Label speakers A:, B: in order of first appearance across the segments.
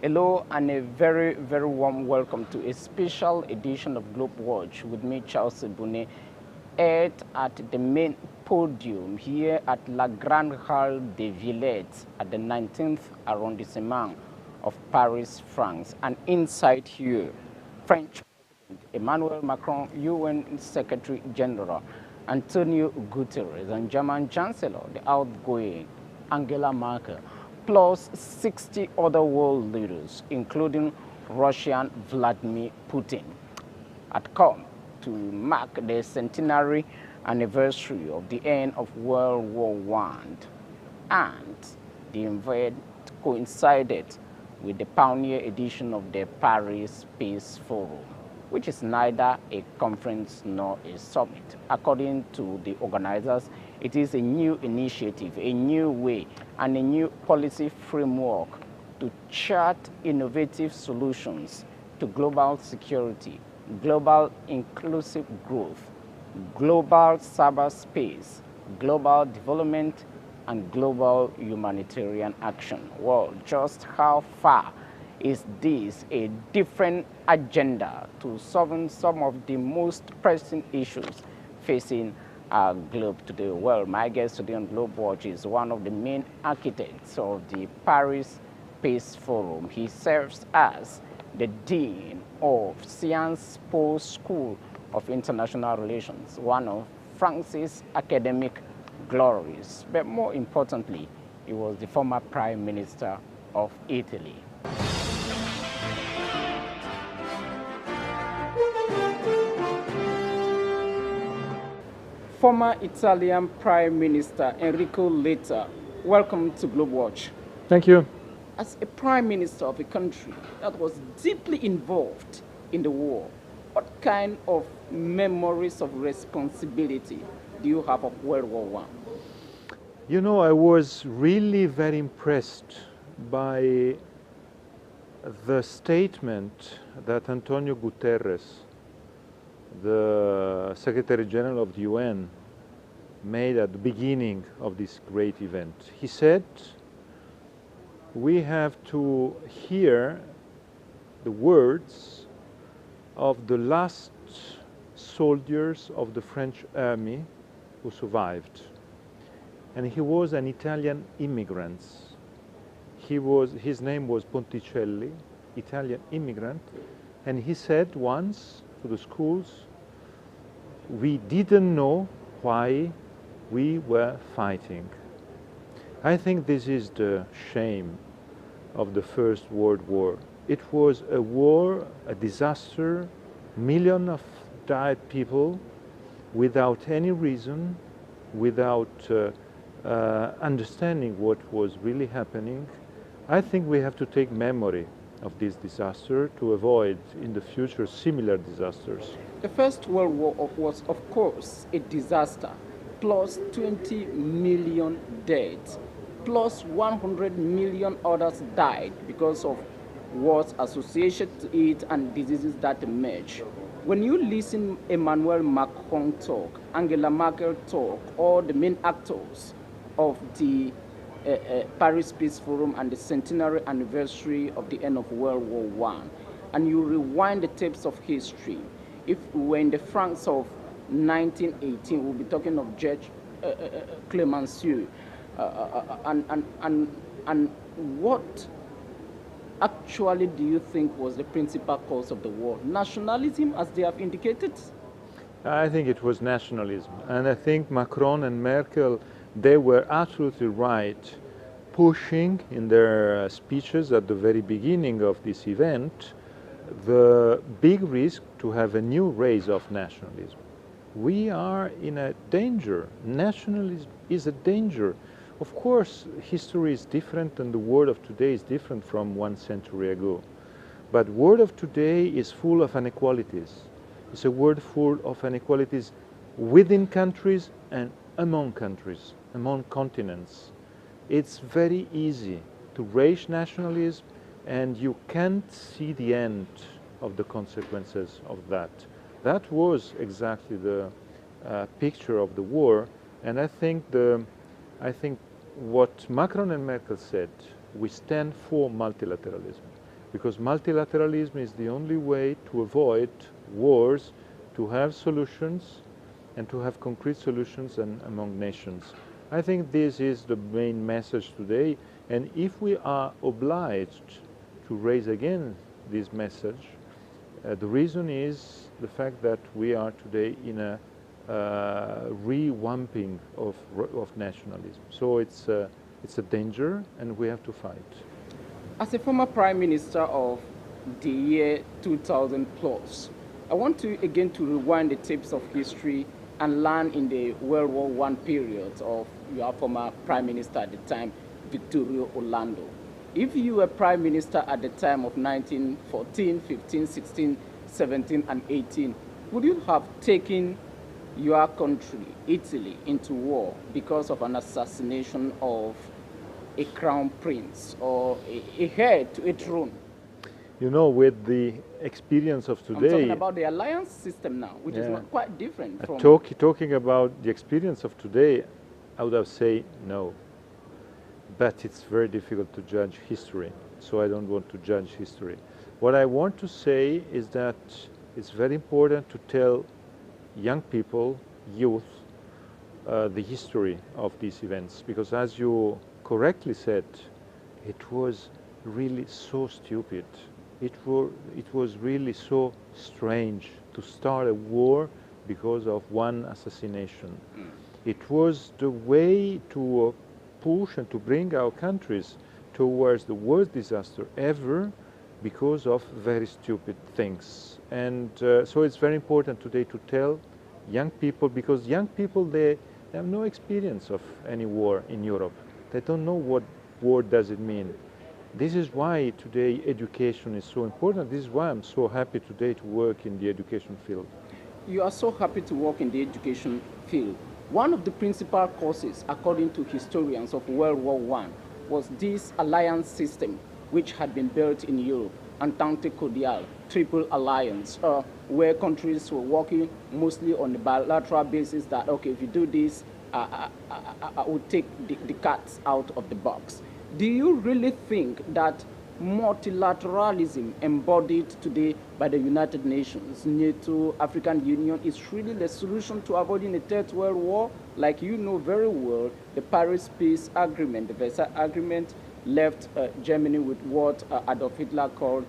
A: Hello and a very, very warm welcome to a special edition of Globewatch with me, Charles Bune, at the main podium here at La Grande Halle des Villettes at the 19th arrondissement of Paris, France. And inside here, French President Emmanuel Macron, UN Secretary General Antonio Guterres, and German Chancellor, the outgoing Angela Merkel, plus 60 other world leaders, including Russian Vladimir Putin, had come to mark the centenary anniversary of the end of World War I, and the event coincided with the pioneer edition of the Paris Peace Forum, which is neither a conference nor a summit. According to the organizers, it is a new initiative, a new way, and a new policy framework to chart innovative solutions to global security, global inclusive growth, global cyberspace, global development, and global humanitarian action. Well, just how far is this a different agenda to solving some of the most pressing issues facing our globe today? Well, my guest today on Globewatch is one of the main architects of the Paris Peace Forum. He serves as the Dean of Sciences Po School of International Relations, one of France's academic glories. But more importantly, he was the former Prime Minister of Italy. Former Italian Prime Minister Enrico Letta, welcome to Globewatch.
B: Thank you.
A: As a Prime Minister of a country that was deeply involved in the war, what kind of memories of responsibility do you have of World War I?
B: You know, I was really very impressed by the statement that Antonio Guterres, the Secretary General of the UN, made at the beginning of this great event. He said, we have to hear the words of the last soldiers of the French army who survived. And he was an Italian immigrant. His name was Ponticelli, Italian immigrant, and he said once to the schools, we didn't know why we were fighting. I think this is the shame of the First World War. It was a war, a disaster, millions of died people without any reason, without understanding what was really happening. I think we have to take memory of this disaster to avoid in the future similar disasters.
A: The First World War was, of course, a disaster, plus 20 million deaths, plus 100 million others died because of wars associated to it and diseases that emerged. When you listen Emmanuel Macron talk, Angela Merkel talk, all the main actors of the Paris Peace Forum and the centenary anniversary of the end of World War I, and you rewind the tapes of history, if we were in the France of 1918, we'll be talking of Judge Clemenceau, and what actually do you think was the principal cause of the war? Nationalism, as they have indicated?
B: I think it was nationalism, and I think Macron and Merkel, they were absolutely right, pushing in their speeches at the very beginning of this event the big risk to have a new rise of nationalism. We are in a danger. Nationalism is a danger. Of course, history is different and the world of today is different from 1 century ago. But the world of today is full of inequalities. It's a world full of inequalities within countries and among countries, among continents. It's very easy to raise nationalism, and you can't see the end of the consequences of that. That was exactly the picture of the war, and I think what Macron and Merkel said, we stand for multilateralism. because multilateralism is the only way to avoid wars, to have solutions and to have concrete solutions among nations. I think this is the main message today, and if we are obliged to raise again this message, the reason is the fact that we are today in a revamping of nationalism. So it's a danger, and we have to fight.
A: As a former Prime Minister of the year 2000 plus, I want to again to rewind the tapes of history and learn in the World War I period of your former Prime Minister at the time, Victorio Orlando. If you were Prime Minister at the time of 1914, 15, 16, 17, and 18, would you have taken your country, Italy, into war because of an assassination of a crown prince or a heir to a throne?
B: You know, with the experience of today...
A: I'm talking about the alliance system now, which is not quite different from...
B: Talking about the experience of today, I would have said no. But it's very difficult to judge history, so I don't want to judge history. What I want to say is that it's very important to tell young people, youth, the history of these events, because as you correctly said, it was really so stupid. It was really so strange to start a war because of one assassination. It was the way to push and to bring our countries towards the worst disaster ever because of very stupid things. And so it's very important today to tell young people, because young people, they have no experience of any war in Europe. They don't know what war does it mean. This is why today education is so important. This is why I'm so happy today to work in the education field.
A: You are so happy to work in the education field. One of the principal causes, according to historians of World War I, was this alliance system which had been built in Europe, Entente Cordiale, Triple Alliance, where countries were working mostly on the bilateral basis that, okay, if you do this, I will take the cats out of the box. Do you really think that multilateralism embodied today by the United Nations, NATO, African Union is really the solution to avoiding a third world war? Like you know very well, the Paris Peace Agreement, the Versailles Agreement, left Germany with what Adolf Hitler called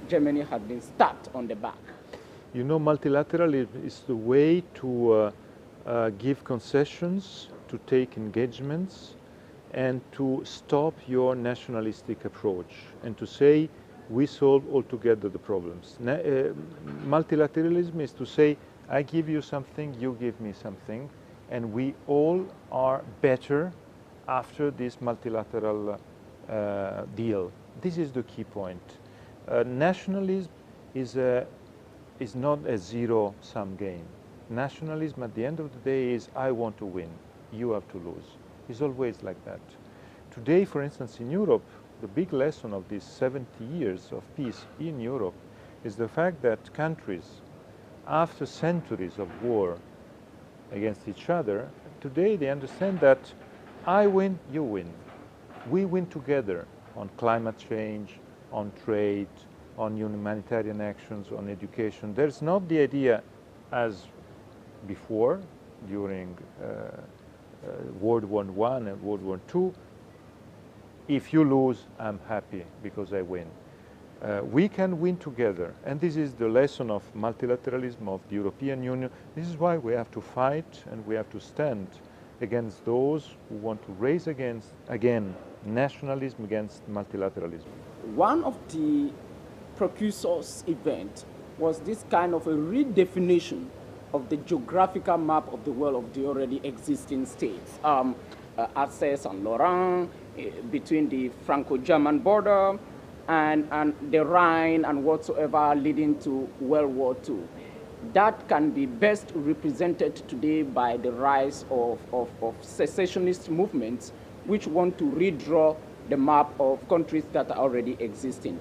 A: Germany had been stabbed on the back.
B: You know, multilateralism is the way to give concessions, to take engagements, and to stop your nationalistic approach and to say we solve altogether the problems. Multilateralism is to say I give you something, you give me something, and we all are better after this multilateral deal. This is the key point. Nationalism is not a zero-sum game. Nationalism at the end of the day is I want to win, you have to lose. It's always like that. Today, for instance, in Europe, the big lesson of these 70 years of peace in Europe is the fact that countries, after centuries of war against each other, today they understand that I win, you win. We win together on climate change, on trade, on humanitarian actions, on education. There's not the idea as before during World War I and World War II, if you lose, I'm happy because I win. We can win together, and this is the lesson of multilateralism, of the European Union. This is why we have to fight and we have to stand against those who want to raise again nationalism against multilateralism.
A: One of the precursors event was this kind of a redefinition of the geographical map of the world of the already existing states. Alsace and Lorraine, between the Franco-German border and the Rhine and whatsoever leading to World War II. That can be best represented today by the rise of secessionist movements which want to redraw the map of countries that are already existing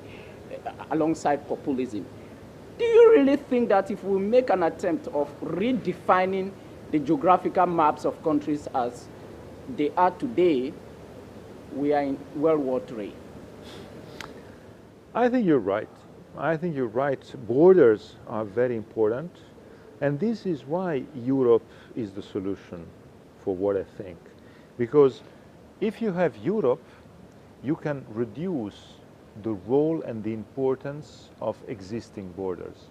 A: alongside populism. Do you really think that if we make an attempt of redefining the geographical maps of countries as they are today, we are in World War III?
B: I think you're right. I think you're right. Borders are very important, and this is why Europe is the solution for what I think. Because if you have Europe, you can reduce the role and the importance of existing borders.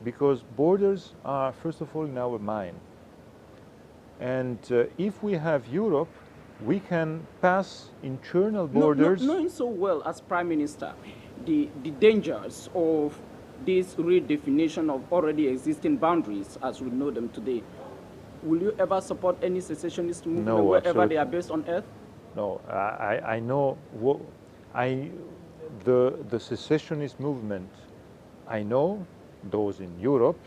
B: Because borders are, first of all, in our mind. And if we have Europe, we can pass internal borders.
A: Knowing so well as Prime Minister the dangers of this redefinition of already existing boundaries as we know them today, will you ever support any secessionist movement wherever
B: absolutely.
A: they are based on earth?
B: No, I know the secessionist movement. I know those in Europe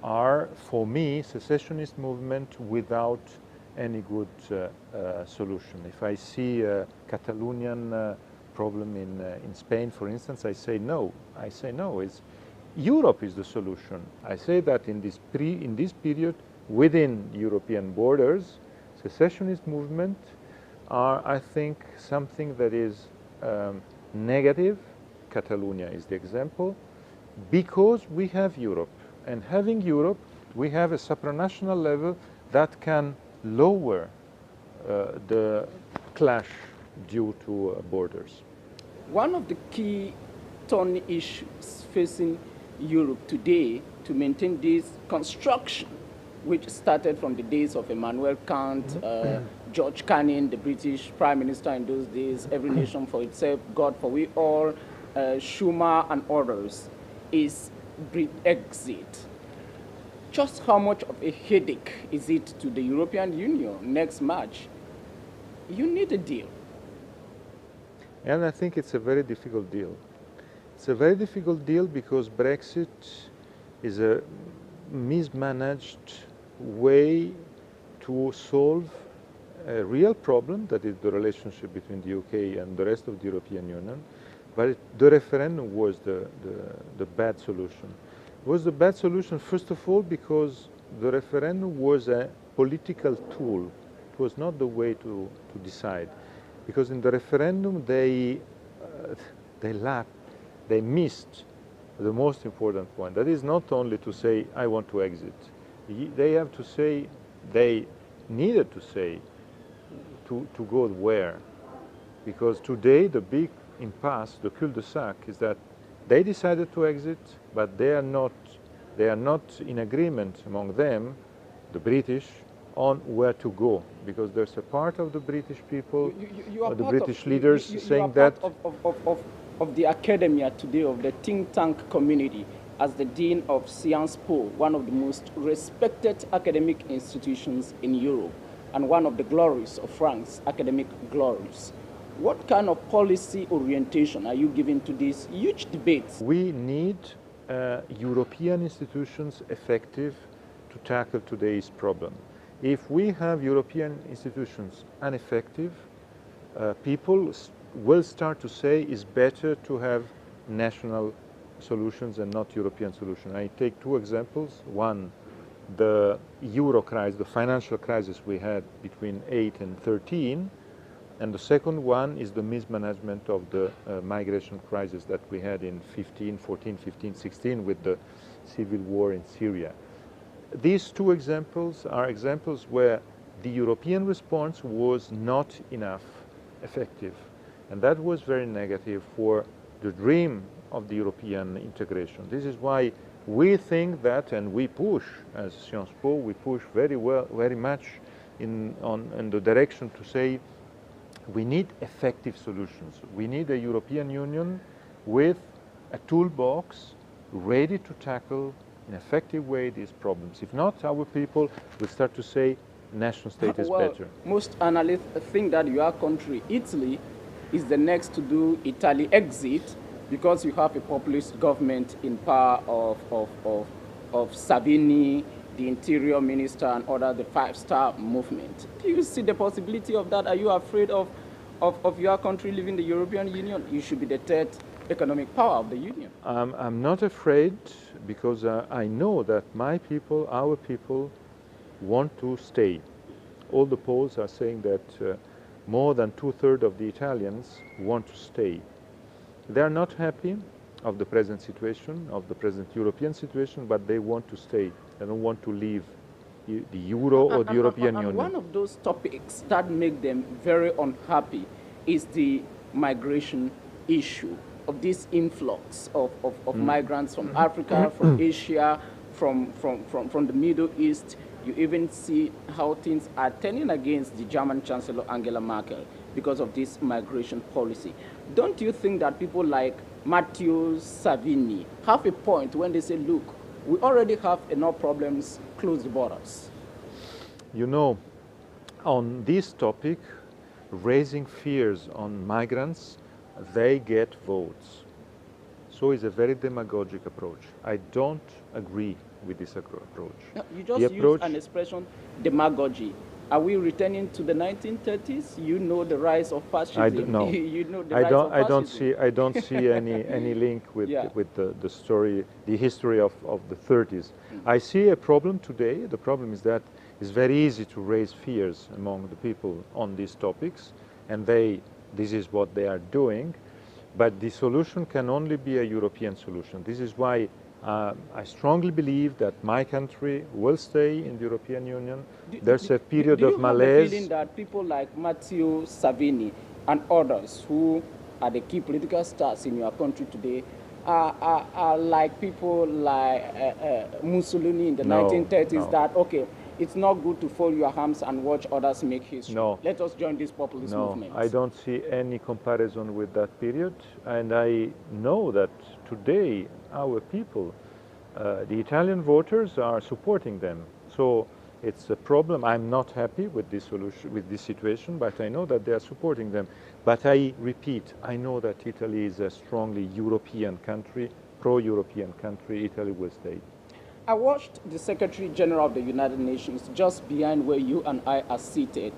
B: are, for me, secessionist movement without any good solution. If I see a Catalonian problem in Spain, for instance, I say no. I say no. Europe is the solution. I say that in this period, within European borders, secessionist movement are, I think, something that is negative. Catalonia is the example, because we have Europe. And having Europe, we have a supranational level that can lower the clash due to borders.
A: One of the key thorny issues facing Europe today to maintain this construction, which started from the days of Immanuel Kant, George Canning, the British Prime Minister in those days, every nation for itself, God for we all, Schumer and others, is Brexit. Just how much of a headache is it to the European Union next March? You need a deal.
B: And I think it's a very difficult deal. It's a very difficult deal because Brexit is a mismanaged way to solve a real problem, that is the relationship between the UK and the rest of the European Union. But the referendum was the bad solution. It was the bad solution, first of all, because the referendum was a political tool. It was not the way to decide. Because in the referendum, they missed the most important point. That is not only to say, I want to exit. They have to say, they needed to say, to go where. Because today, the big impasse, the cul-de-sac, is that they decided to exit, but they are not in agreement among them, the British, on where to go, because there's a part of the British people, the British leaders saying that.
A: Of the academia today, of the think tank community, as the Dean of Sciences Po, one of the most respected academic institutions in Europe, and one of the glories of France, academic glories. What kind of policy orientation are you giving to this huge debate?
B: We need European institutions effective to tackle today's problem. If we have European institutions ineffective, people will start to say it's better to have national solutions and not European solutions. I take two examples. One, the euro crisis, the financial crisis we had between 8 and 13. And the second one is the mismanagement of the migration crisis that we had in 14, 15, 16 with the civil war in Syria. These two examples are examples where the European response was not enough effective. And that was very negative for the dream of the European integration. This is why we think that, and we push, as Sciences Po, we push very much in the direction to say we need effective solutions. We need a European Union with a toolbox ready to tackle in an effective way these problems. If not, our people will start to say national state is better.
A: Most analysts think that your country, Italy, is the next to do Italy exit because you have a populist government in power of Salvini, the interior minister, and other, the five-star movement. Do you see the possibility of that? Are you afraid of your country leaving the European Union? You should be the third economic power of the Union.
B: I'm not afraid because I know that my people, our people, want to stay. All the polls are saying that more than 2/3 of the Italians want to stay. They are not happy of the present situation, of the present European situation, but they want to stay. They don't want to leave the Euro or the European Union.
A: One of those topics that make them very unhappy is the migration issue of this influx of migrants from Africa, from Asia, from the Middle East. You even see how things are turning against the German Chancellor Angela Merkel because of this migration policy. Don't you think that people like Matteo Salvini have a point when they say, look, we already have enough problems, close the borders?
B: You know, on this topic, raising fears on migrants, they get votes. So it's a very demagogic approach. I don't agree with this approach.
A: No, you just used an expression, demagogy. Are we returning to the 1930s? You know the rise of fascism. You know the rise of fascism.
B: I don't see any link with the story, the history of the 30s. I see a problem today. The problem is that it's very easy to raise fears among the people on these topics, and this is what they are doing. But the solution can only be a European solution. This is why I strongly believe that my country will stay in the European Union. There's a period of malaise.
A: Do you have the feeling that people like Matteo Salvini and others who are the key political stars in your country today are like people like Mussolini in the 1930s, that, okay, it's not good to fold your arms and watch others make history.
B: No.
A: Let us join this populist movement.
B: I don't see any comparison with that period. And I know that today our people, the Italian voters, are supporting them. So it's a problem. I'm not happy with this solution, with this situation, but I know that they are supporting them. But I repeat, I know that Italy is a strongly European country, pro-European country. Italy will stay.
A: I watched the Secretary General of the United Nations just behind where you and I are seated,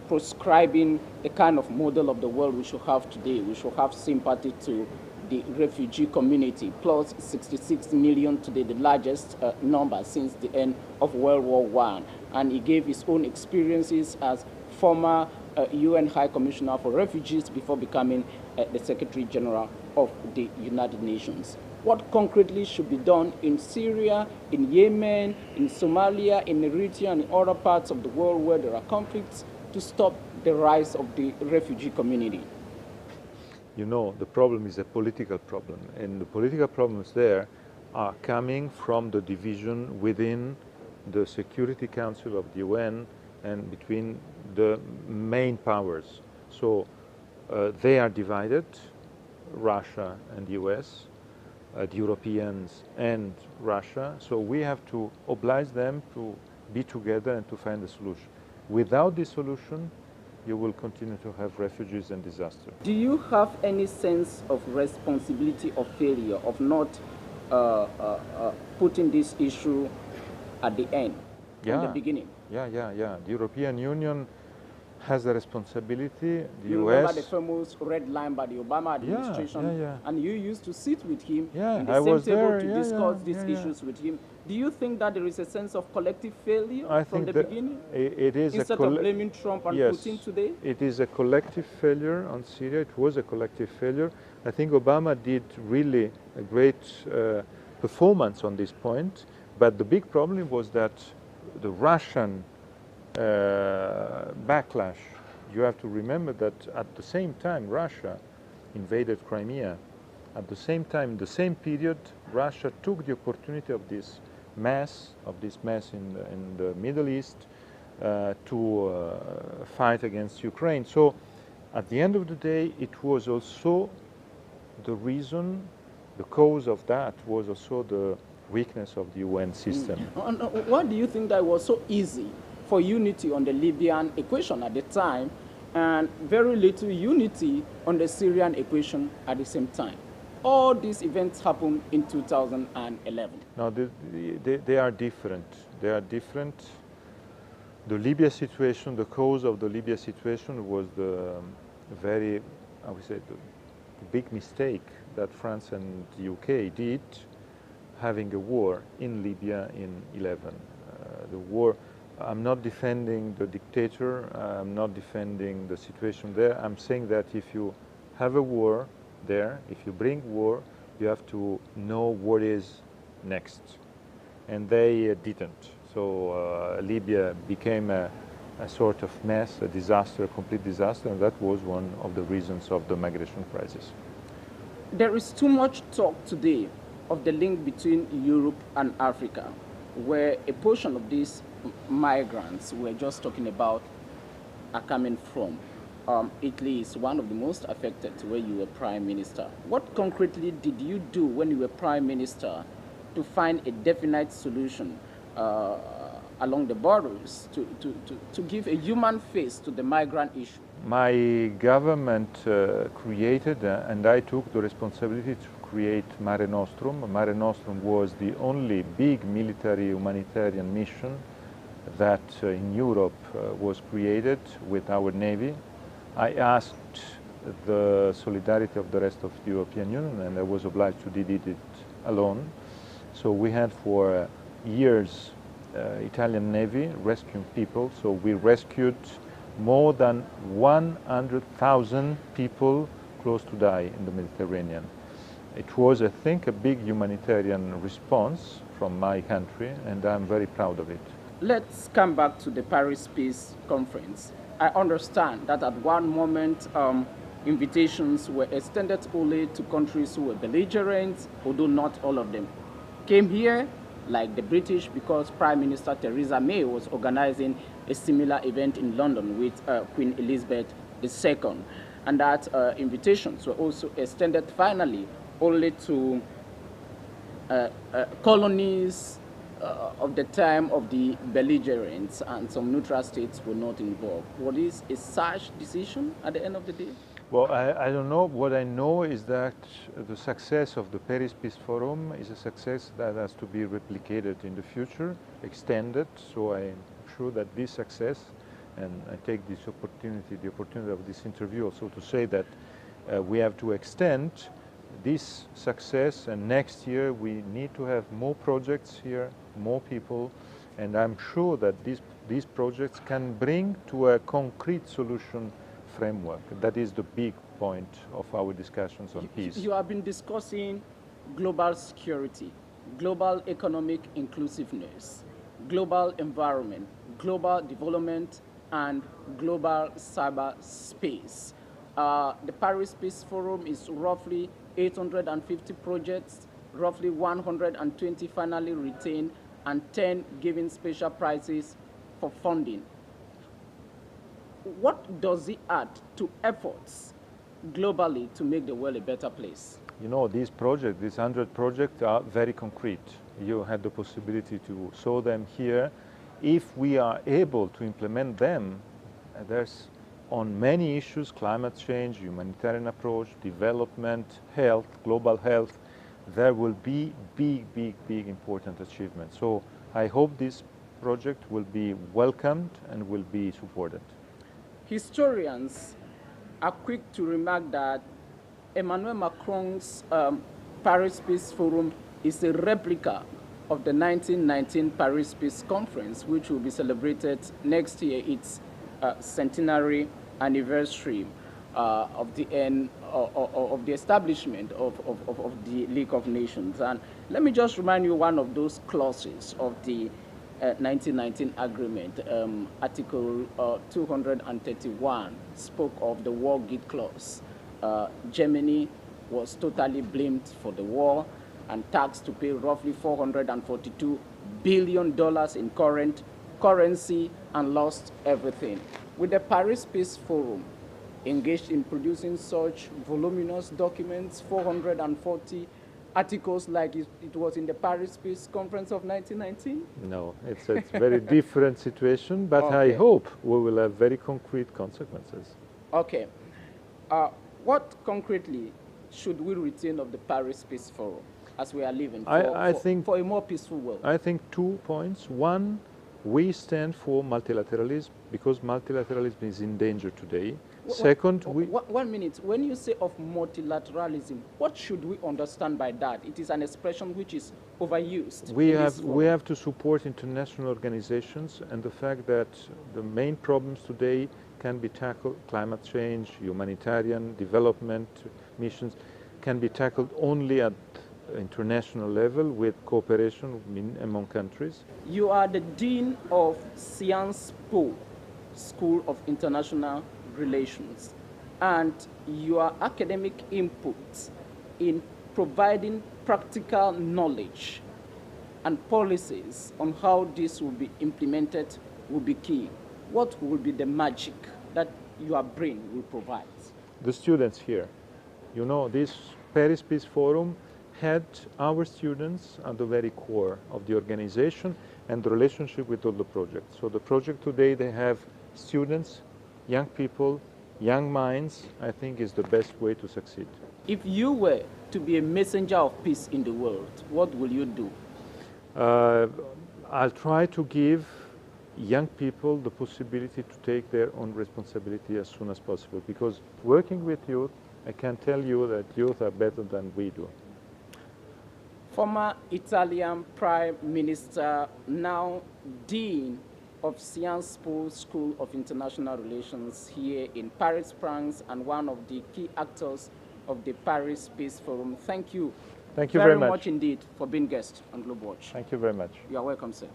A: prescribing the kind of model of the world we should have today. We should have sympathy to the refugee community, plus 66 million today, the largest number since the end of World War I. And he gave his own experiences as former UN High Commissioner for Refugees before becoming the Secretary General of the United Nations. What concretely should be done in Syria, in Yemen, in Somalia, in Eritrea, and in other parts of the world where there are conflicts to stop the rise of the refugee community?
B: You know, the problem is a political problem, and the political problems there are coming from the division within the Security Council of the UN and between the main powers. So they are divided, Russia and the US, the Europeans and Russia. So we have to oblige them to be together and to find a solution. Without this solution, you will continue to have refugees and disaster.
A: Do you have any sense of responsibility or failure of not putting this issue at the end, from the beginning?
B: Yeah. The European Union has a responsibility. The
A: you
B: US.
A: Remember the famous red line by the Obama administration, and you used to sit with him in the
B: I
A: same table
B: there.
A: to discuss these issues with him. Do you think that there is a sense of collective failure from the beginning?
B: It is
A: instead of blaming Trump and Putin today?
B: It is a collective failure on Syria. It was a collective failure. I think Obama did really a great performance on this point, but the big problem was that the Russian backlash. You have to remember that at the same time Russia invaded Crimea. At the same time, the same period, Russia took the opportunity of this mess in the Middle East to fight against Ukraine. So at the end of the day, it was also the reason, the cause of that was also the weakness of the UN system.
A: Why do you think that it was so easy for unity on the Libyan equation at the time and very little unity on the Syrian equation at the same time? All these events happened in 2011.
B: No, they are different. They are different. The Libya situation, the cause of the Libya situation was the very, I would say, the big mistake that France and the UK did, having a war in Libya in 11. The war, I'm not defending the dictator, I'm not defending the situation there. I'm saying that if you have a war there. If you bring war, you have to know what is next. And they didn't. So Libya became a sort of mess, a disaster, a complete disaster, and that was one of the reasons of the migration crisis.
A: There is too much talk today of the link between Europe and Africa, where a portion of these migrants we're just talking about are coming from. Italy is one of the most affected where you were prime minister. What concretely did you do when you were prime minister to find a definite solution along the borders to give a human face to the migrant issue?
B: My government created, and I took the responsibility to create Mare Nostrum. Mare Nostrum was the only big military humanitarian mission that in Europe was created with our Navy. I asked the solidarity of the rest of the European Union, and I was obliged to do it alone. So we had for years Italian Navy rescuing people. So we rescued more than 100,000 people close to die in the Mediterranean. It was, I think, a big humanitarian response from my country, and I'm very proud of it.
A: Let's come back to the Paris Peace Conference. I understand that at one moment invitations were extended only to countries who were belligerent, although not all of them came here, like the British, because Prime Minister Theresa May was organizing a similar event in London with Queen Elizabeth II. And that invitations were also extended finally only to colonies of the time of the belligerents, and some neutral states were not involved. What is a such decision at the end of the day?
B: Well, I don't know. What I know is that the success of the Paris Peace Forum is a success that has to be replicated in the future, extended. So I'm sure that this success, and I take this opportunity, the opportunity of this interview also to say that we have to extend this success, and next year we need to have more projects here, more people, and I'm sure that these projects can bring to a concrete solution framework. That is the big point of our discussions on peace.
A: You have been discussing global security, global economic inclusiveness, global environment, global development, and global cyberspace. The Paris Peace Forum is roughly 850 projects, roughly 120 finally retained, and 10 given special prizes for funding. What does it add to efforts globally to make the world a better place?
B: You know, these projects, these 100 projects are very concrete. You had the possibility to show them here. If we are able to implement them, there's on many issues, climate change, humanitarian approach, development, health, global health, there will be big important achievements. So I hope this project will be welcomed and will be supported.
A: Historians are quick to remark that Emmanuel Macron's Paris Peace Forum is a replica of the 1919 Paris Peace Conference, which will be celebrated next year, its centenary anniversary of the end of the establishment of the League of Nations. And let me just remind you one of those clauses of the 1919 agreement. Article 231 spoke of the war guilt clause. Germany was totally blamed for the war and taxed to pay roughly $442 billion in current currency and lost everything. With the Paris Peace Forum engaged in producing such voluminous documents, 440 articles like it was in the Paris Peace Conference of 1919?
B: No, it's a very different situation, but okay. I hope we will have very concrete consequences.
A: Okay. What concretely should we retain of the Paris Peace Forum as we are living for a more peaceful world?
B: I think 2 points. One, we stand for multilateralism because multilateralism is in danger today. Second,
A: 1 minute. When you say of multilateralism, what should we understand by that? It is an expression which is overused.
B: We have to support international organizations, and the fact that the main problems today can be tackled: climate change, humanitarian development missions. can be tackled only at international level with cooperation among countries.
A: You are the Dean of Sciences Po School of International Relations, and your academic input in providing practical knowledge and policies on how this will be implemented will be key. What will be the magic that your brain will provide?
B: The students here. You know, this Paris Peace Forum had our students at the very core of the organization and the relationship with all the projects. So the project today, they have students, young people, young minds, I think is the best way to succeed.
A: If you were to be a messenger of peace in the world, what will you do?
B: I'll try to give young people the possibility to take their own responsibility as soon as possible, because working with youth, I can tell you that youth are better than we do.
A: Former Italian Prime Minister, now Dean of Sciences Po School of International Relations here in Paris, France, and one of the key actors of the Paris Peace Forum. Thank you.
B: Thank you very
A: much indeed for being guest on Globewatch.
B: Thank you very much.
A: You are welcome, sir.